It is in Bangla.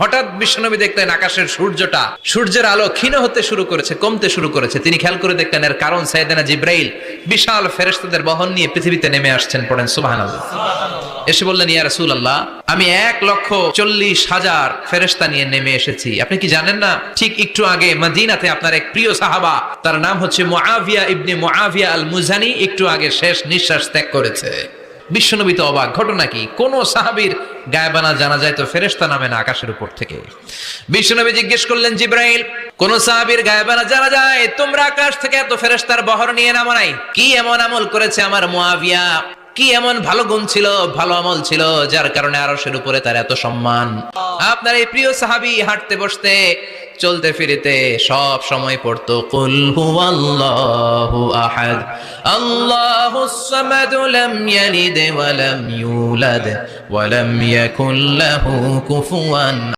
হঠাৎ বিশ্বনবী দেখলেন আকাশের সূর্যের আলো ক্ষীণ হতে শুরু করেছে, কমতে শুরু করেছে। তিনি খেয়াল করে দেখলেন এর কারণ সাইয়েদনা জিব্রাইল বিশাল ফেরেশতাদের বহন নিয়ে পৃথিবীতে নেমে আসছেন। পড়েন সুবহানাল্লাহ। এসে বললেন, ইয়া রাসূলুল্লাহ, আমি 1,40,000 ফেরেশতা নিয়ে নেমে এসেছি। আপনি কি জানেন না, ঠিক একটু আগে মদিনাতে আপনার এক প্রিয় সাহাবা, তার নাম হচ্ছে মুআবিয়া ইবনে মুআবিয়া আল মুজানি, একটু আগে শেষ নিঃশ্বাস ত্যাগ করেছে। বিশ্বনবী তো অবাক, ঘটনা কি? কোন সাহাবীর গায়েবানা জানা যায় তো ফেরেশতা নামে না আকাশের উপর থেকে। বিশ্বনবী জিজ্ঞেস করলেন, জিব্রাইল, কোন সাহাবীর গায়েবানা জানা যায় তোমরা আকাশ থেকে এত ফেরেশতার বহর নিয়ে নামো নাই? কি এমন আমল করেছে আমার মুআবিয়া? কি এমন ভালো গুণ ছিল, ভালো আমল ছিল যার কারণে আরশের উপরে তার এত সম্মান? আপনার এই প্রিয় সাহাবী হাঁটতে বসতে চলতে ফিরিতে সব সময় পড়তো কুল হুয়াল্লাহু আহাদ আল্লাহুস সামাদ লাম ইয়ালিদ ওয়া লাম ইউলাদ ওয়া লাম ইয়াকুল লাহু কুফুয়ান